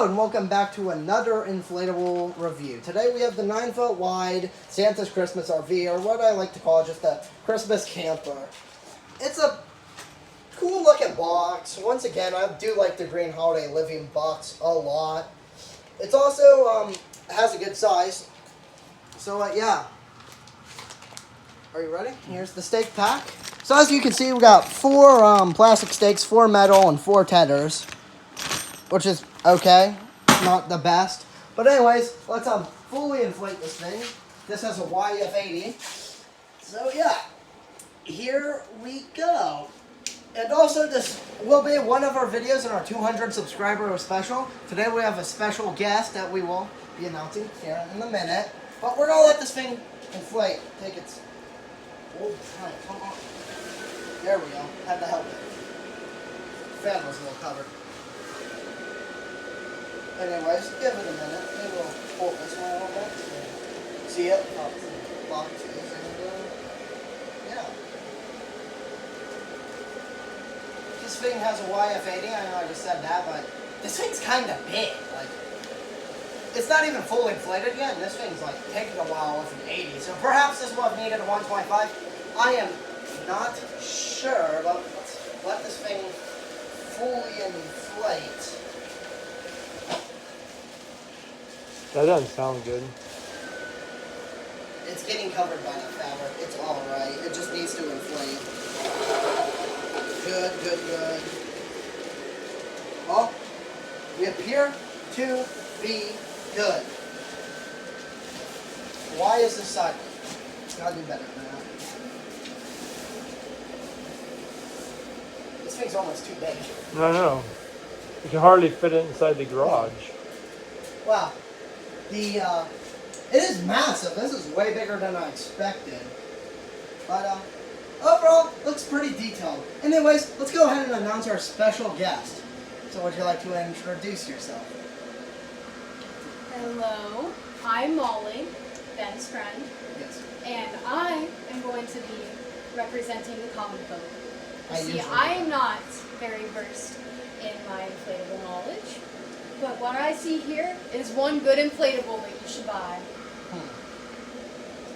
and welcome back to another inflatable review. Today we have the 9-foot wide Santa's Christmas RV, or what I like to call just a Christmas camper. It's a cool looking box. Once again, I do like the green holiday living box a lot. It's also has a good size. So yeah. Are you ready? Here's the stake pack. So as you can see, we got 4 plastic stakes, 4 metal, and 4 tethers, which is okay, not the best. But anyways, let's fully inflate this thing. This has a YF80. So yeah, here we go. And also, this will be one of our videos in our 200 subscriber special. Today we have a special guest that we will be announcing here in a minute. But we're gonna let this thing inflate. Take its old time. Come on. There we go. Had to help it. Fan was a little covered. Anyways, give it a minute. Maybe we'll hold this one a little bit. See it? Yeah. This thing has a YF80. I know I just said that, but this thing's kind of big. Like, it's not even fully inflated yet, and this thing's like taking a while with an 80. So perhaps this will have needed a 125. I am not sure, but let's let this thing fully inflate. That doesn't sound good. It's getting covered by the fabric. It's alright. It just needs to inflate. Good, good, good. Well, we appear to be good. Why is this side? Gotta do better than that. This thing's almost too big. I know. You can hardly fit it inside the garage. Wow. It is massive. This is way bigger than I expected. But overall, looks pretty detailed. Anyways, let's go ahead and announce our special guest. So would you like to introduce yourself? Hello, I'm Molly, Ben's friend. Yes. And I am going to be representing the common folk. See, usually I am not very versed in my inflatable knowledge, but what I see here is one good inflatable that you should buy.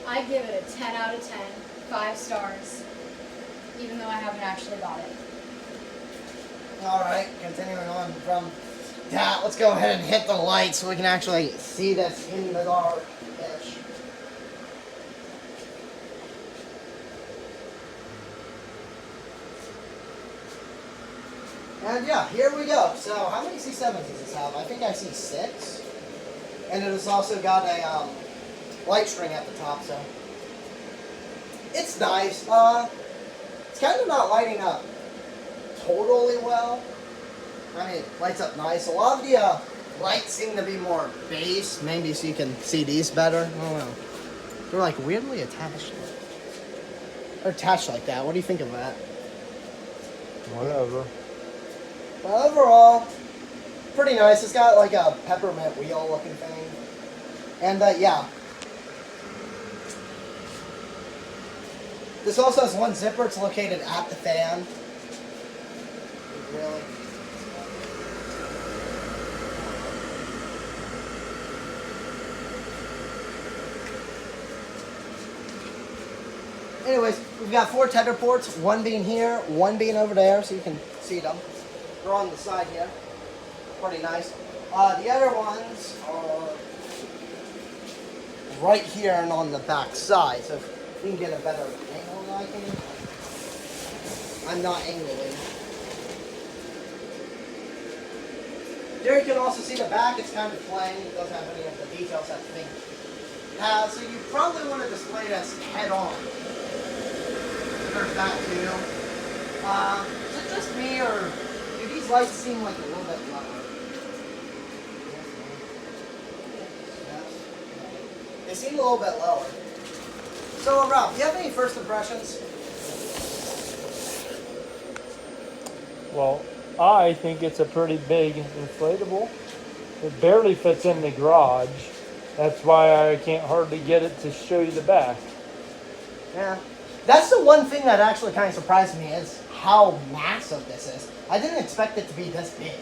I give it a 10 out of 10, 5 stars, even though I haven't actually bought it. Alright, continuing on from that, let's go ahead and hit the light so we can actually see this in the dark-ish. And yeah, here we go. So how many C7s does this have? I think I see 6. And it has also got a light string at the top, so it's nice. It's kind of not lighting up totally well. I mean, it lights up nice. A lot of the lights seem to be more base, maybe so you can see these better. I don't know. They're like weirdly attached. They're attached like that. What do you think of that? Whatever. But overall, pretty nice. It's got like a peppermint wheel looking thing. And yeah. This also has one zipper. It's located at the fan. Really? Anyways, we've got 4 tether ports, one being here, one being over there, so you can see them. They're on the side here. Pretty nice. The other ones are right here and on the back side, so if you can get a better angle than I can. I'm not angling. There you can also see the back. It's kind of plain. It doesn't have any of the details that the thing has, so you probably want to display this head on. There's that too. Is it just me, or do these lights seem like a little bit lower? They seem a little bit lower. So, Rob, do you have any first impressions? Well, I think it's a pretty big inflatable. It barely fits in the garage. That's why I can't hardly get it to show you the back. Yeah. That's the one thing that actually kind of surprised me is how massive this is. I didn't expect it to be this big.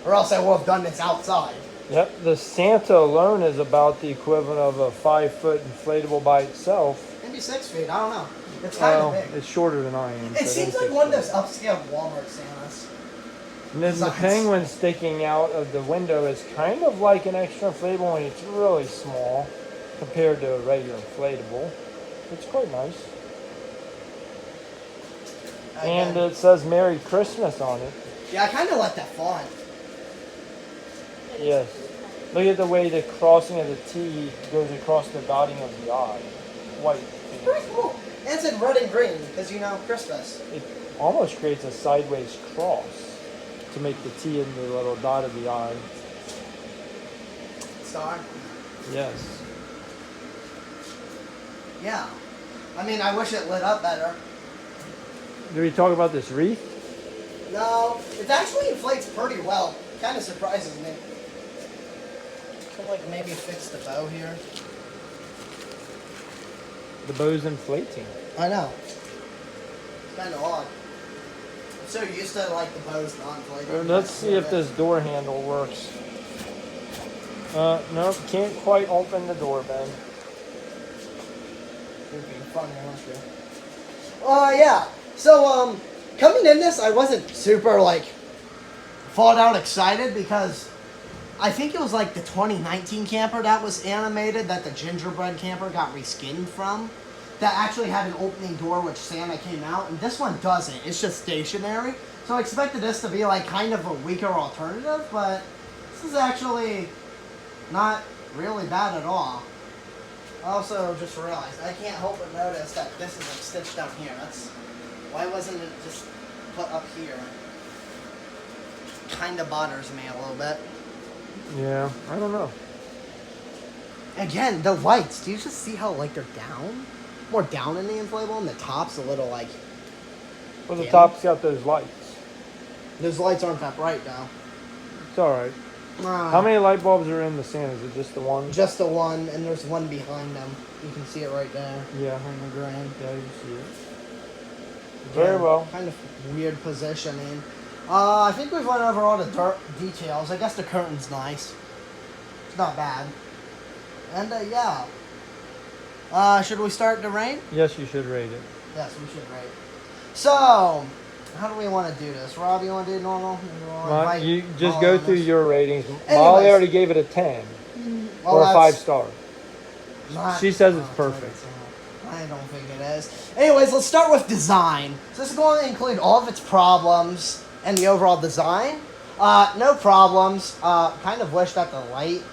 Or else I would have done this outside. Yep, the Santa alone is about the equivalent of a 5-foot inflatable by itself. Maybe 6 feet. I don't know. It's kind of big. It's shorter than I am. It seems like one of those upscale Walmart Santas. And then the penguin sticking out of the window is kind of like an extra inflatable, and it's really small compared to a regular inflatable. It's quite nice. And it says Merry Christmas on it. Yeah, I kind of like that font. Yes. Look at the way the crossing of the T goes across the dotting of the I. White. Pretty cool. And it's in red and green, because you know, Christmas. It almost creates a sideways cross to make the T in the little dot of the I. Star. Yes. Yeah. I mean, I wish it lit up better. Do we talk about this wreath? No, it actually inflates pretty well. Kind of surprises me. Could like maybe fix the bow here. The bow's inflating. I know. It's kind of odd. I'm so used to like the bows not inflating. Let's see if this door handle works. Nope, can't quite open the door, Ben. Yeah. So, coming in this, I wasn't super, like, thought out excited because I think it was, like, the 2019 camper that was animated that the gingerbread camper got reskinned from that actually had an opening door which Santa came out, and this one doesn't. It's just stationary. So I expected this to be, like, kind of a weaker alternative, but this is actually not really bad at all. I also just realized I can't help but notice that this is like stitched down here. Why wasn't it just put up here? Kind of bothers me a little bit. Yeah, I don't know. Again, the lights. Do you just see how like they're down? More down in the inflatable, and the top's a little like. Well, the top's got those lights. Those lights aren't that bright though. It's all right. How many light bulbs are in the Santa? Is it just the one? Just the one, and there's one behind them. You can see it right there. Yeah. On the ground. Yeah, you see it. Very well. Kind of weird positioning. I think we've went over all the details. I guess the curtain's nice. It's not bad. And yeah. Should we start the rain? Yes, you should rate it. Yes, we should rate. So, how do we want to do this? Rob, you want to do normal? You just go through your ratings. Anyways. Molly already gave it a 10 or a 5-star. She says it's perfect. I don't think it is. Anyways, let's start with design. So this is going to include all of its problems and the overall design. No problems. Kind of wish that the lights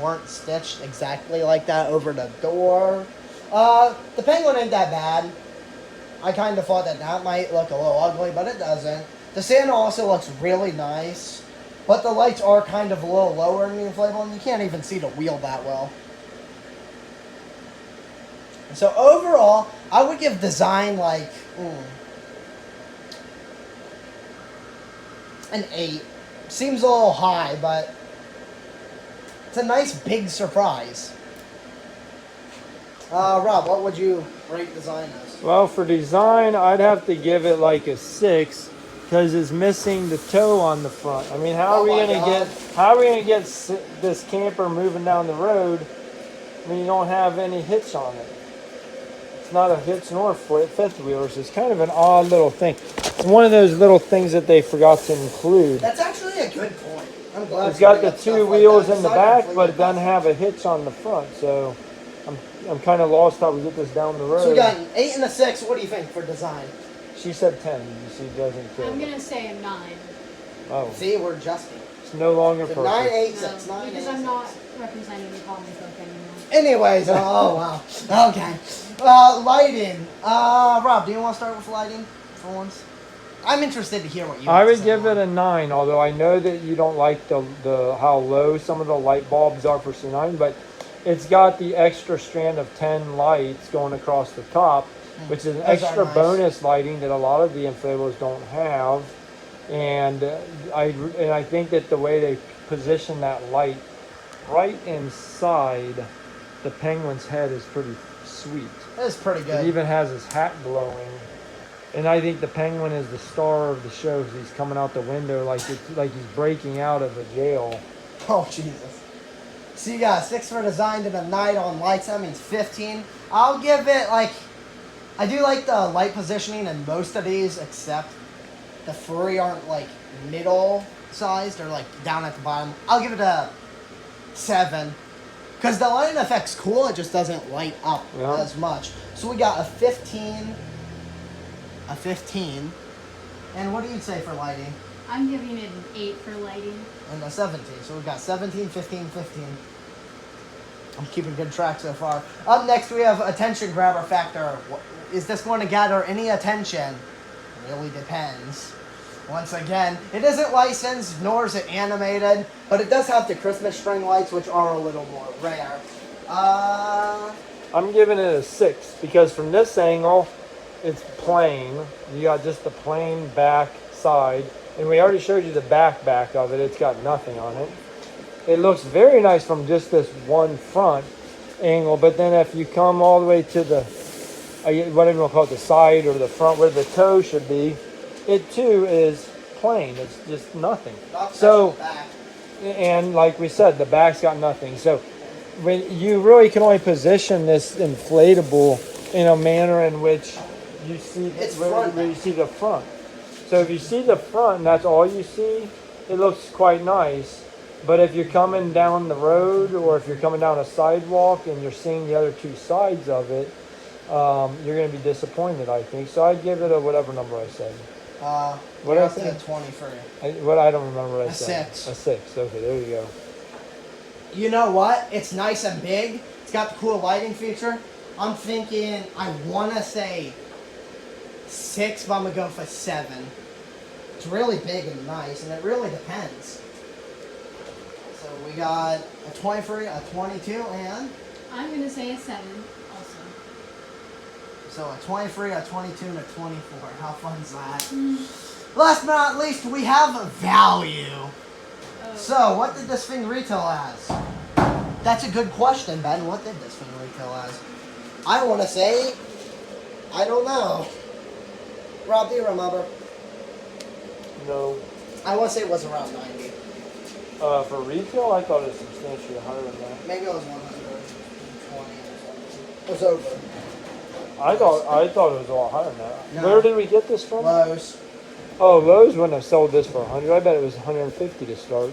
weren't stitched exactly like that over the door. The penguin ain't that bad. I kind of thought that might look a little ugly, but it doesn't. The Santa also looks really nice, but the lights are kind of a little lower in the inflatable, and you can't even see the wheel that well. So overall, I would give design like an 8. Seems a little high, but it's a nice big surprise. Rob, what would you rate design as? Well, for design, I'd have to give it like a 6 because it's missing the toe on the front. I mean, how are we gonna get this camper moving down the road when you don't have any hitch on it? It's not a hitch nor fifth wheels. It's kind of an odd little thing. It's one of those little things that they forgot to include. That's actually a good point. I'm glad it's got the 2 wheels in the back, but it doesn't have a hitch on the front. So I'm kind of lost how we get this down the road. So we got an 8 and a 6. What do you think for design? She said 10. She doesn't care. I'm going to say a 9. Oh. See, we're adjusting. It's no longer So perfect. 9, 8, 6. 9, Because 8, I'm 6. not representing the comic book anymore. Anyways, oh wow. Okay. Lighting. Rob, do you want to start with lighting for once? I'm interested to hear what you I have to would say give on it a 9, although I know that you don't like the how low some of the light bulbs are for C9, but it's got the extra strand of 10 lights going across the top, which is an extra bonus lighting that a lot of the inflatables don't have. And I think that the way they position that light right inside the penguin's head is pretty sweet. That is pretty good. It even has his hat glowing. And I think the penguin is the star of the show because he's coming out the window like he's breaking out of a jail. Oh, Jesus. So you got a 6 for design and a 9 on lights. That means 15. I'll give it, like... I do like the light positioning in most of these, except the foorrrrr aren't, like, middle-sized or, like, down at the bottom. I'll give it a 7. Because the lighting effect's cool, it just doesn't light up as much. So we got a 15. A 15. And what do you say for lighting? I'm giving it an 8 for lighting. And a 17. So we've got 17, 15, 15. I'm keeping good track so far. Up next, we have attention grabber factor. Is this going to gather any attention? Really depends. Once again, it isn't licensed, nor is it animated, but it does have the Christmas string lights, which are a little more rare. I'm giving it a 6 because from this angle, it's plain. You got just the plain back side, and we already showed you the back of it. It's got nothing on it. It looks very nice from just this one front angle, but then if you come all the way to the, whatever you want to call it, the side or the front where the toe should be, it too is plain. It's just nothing. So, and like we said, the back's got nothing. So when you really can only position this inflatable in a manner in which you see where you see the front. So if you see the front and that's all you see, it looks quite nice. But if you're coming down the road or if you're coming down a sidewalk and you're seeing the other two sides of it, you're going to be disappointed, I think. So I'd give it a whatever number I said. What did I say? 23. I don't remember what I said. A 6. A 6. Okay, there you go. You know what? It's nice and big. It's got the cool lighting feature. I'm thinking, I want to say 6, but I'm going to go for 7. It's really big and nice, and it really depends. So we got a 23, a 22, and... I'm going to say a 7 also. So a 23, a 22, and a 24. How fun is that? Last but not least, we have value. Oh. So, what did this thing retail as? That's a good question, Ben. What did this thing retail as? I want to say, I don't know. Rob, do you remember? No. I want to say it was around 90. For retail, I thought it was substantially higher than that. Maybe it was 120 or something. It was over. I thought it was a lot higher than that. No. Where did we get this from? Lowe's. Oh, Lowe's wouldn't have sold this for 100. I bet it was 150 to start.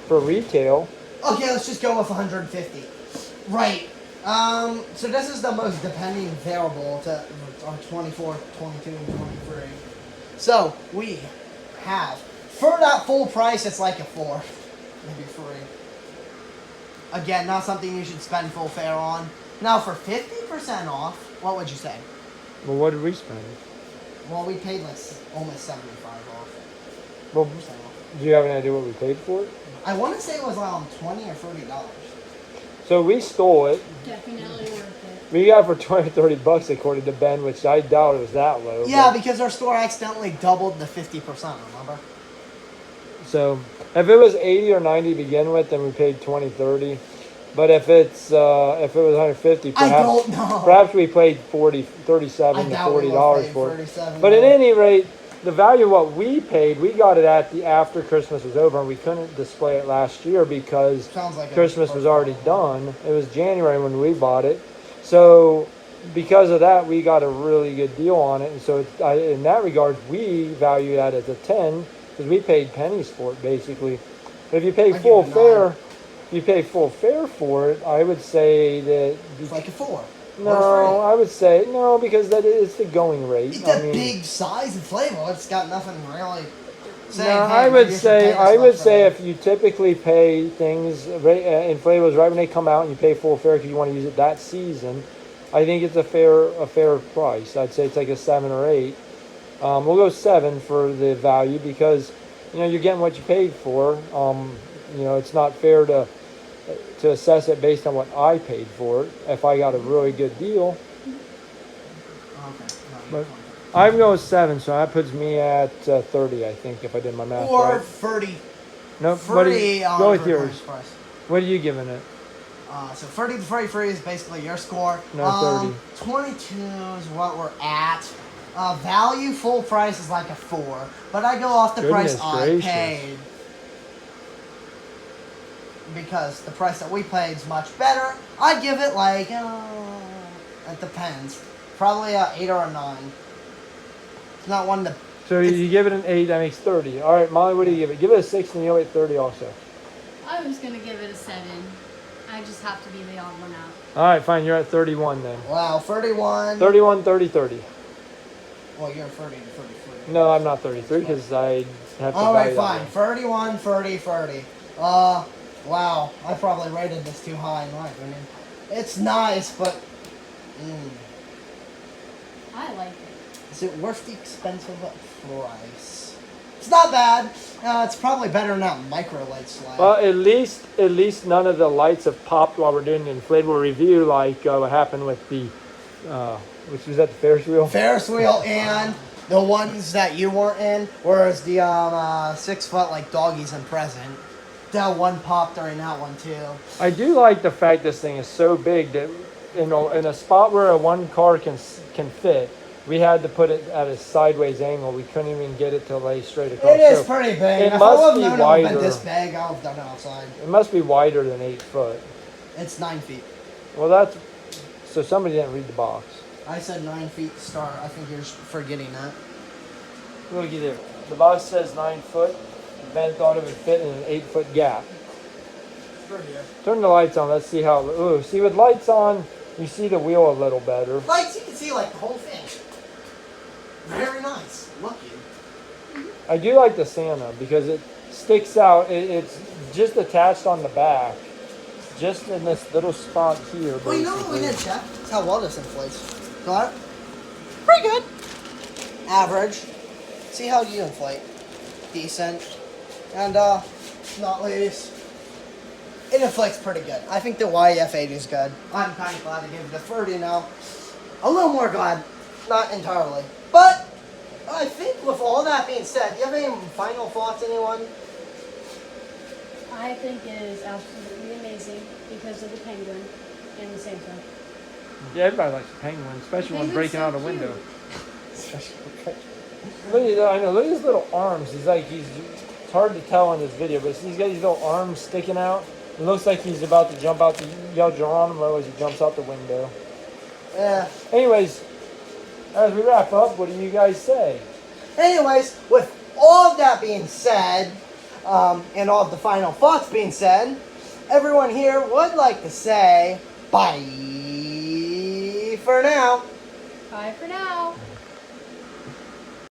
For retail. Okay, let's just go with 150. Right. So this is the most depending variable to our 24, 22, and 23. So we have, for that full price, it's like a 4, maybe 3. Again, not something you should spend full fare on. Now for 50% off, what would you say? Well, what did we spend? Well, we paid like almost 75 off. Well, 50% off. do you have any idea what we paid for it? I want to say it was around $20 or $30. So we stole it. Definitely worth it. We got it for 20 or 30 bucks according to Ben, which I doubt it was that low. Yeah, because our store accidentally doubled the 50%, remember? So if it was 80 or 90 to begin with, then we paid 20, 30. But if it was 150, perhaps, I don't know. perhaps we paid 37 to $40 for it. But at any rate, the value of what we paid, we got it at the after Christmas was over, and we couldn't display it last year because like Christmas was already done. It was January when we bought it. So because of that, we got a really good deal on it. And so in that regard, we value that as a 10 because we paid pennies for it, basically. But if you pay full fare... If you pay full fare for it, I would say that... It's like a 4. No, I would say... No, because that is the going rate. It's a big size and flavor. It's got nothing really... No, I would say if you typically pay things, inflatables right when they come out and you pay full fare because you want to use it that season, I think it's a fair price. I'd say it's like a 7 or 8. We'll go 7 for the value because, you're getting what you paid for. It's not fair to assess it based on what I paid for it. If I got a really good deal, but I'm going 7, so that puts me at 30. I think if I did my math or right. 30. No, 30. Go with yours. Price. What are you giving it? So 30 to 33 is basically your score. No, 30. 22 is what we're at. Value full price is like a 4, but I go off the price I paid. because the price that we paid is much better. I'd give it like, it depends. Probably a 8 or a 9. It's not one to. So you give it an 8, that makes 30. All right, Molly, what do you give it? Give it a 6 and you'll get 30 also. I was gonna give it a 7. I just have to be the odd one out. All right, fine. You're at 31 then. Wow, 31. 31, 30, 30. Well, you're 30 to 33. No, I'm not 33 because I have to All buy right, that fine. one. 31, 30, 30. Wow. I probably rated this too high in my opinion. It's nice, but I like it. is it worth the expensive price? It's not bad. It's probably better than that micro light slide. Well, at least none of the lights have popped while we're doing the inflatable review, like what happened with the, which was at the Ferris wheel. Ferris wheel and the ones that you weren't in, whereas the 6 foot like doggies and present. That one popped during that one too. I do like the fact this thing is so big that in a spot where one car can fit, we had to put it at a sideways angle. We couldn't even get it to lay straight across. It is pretty big. It If must I would be have known it would have been wider. this big, I would have done it outside. It must be wider than 8 foot. It's 9 feet. Well, so somebody didn't read the box. I said 9 feet to start. I think you're forgetting that. Look at it. The box says 9 foot. Ben thought it would fit in an 8 foot gap. Turn the lights on. Let's see how. Ooh, see with lights on, you see the wheel a little better. Lights, you can see like the whole thing. Very nice. Lucky. I do like the Santa because it sticks out. It's just attached on the back, just in this little spot here. Well, you know what we basically. did check? It's how well this inflates. Got it? Pretty good. Average. See how you inflate. Decent. And not least, it inflates pretty good. I think the YF80 is good. I'm kind of glad I gave it a 30 now. A little more glad. Not entirely. But I think with all that being said, do you have any final thoughts, anyone? I think it is absolutely amazing because of the penguin and the Santa. Yeah, everybody likes the penguin, especially when Penguin's breaking so out a cute. window. Look at that! I know. Look at his little arms. It's hard to tell in this video, but he's got these little arms sticking out. It looks like he's about to jump out to yell Geronimo as he jumps out the window. Yeah. Anyways, as we wrap up, what do you guys say? Anyways, with all of that being said, and all of the final thoughts being said, everyone here would like to say bye for now. Bye for now.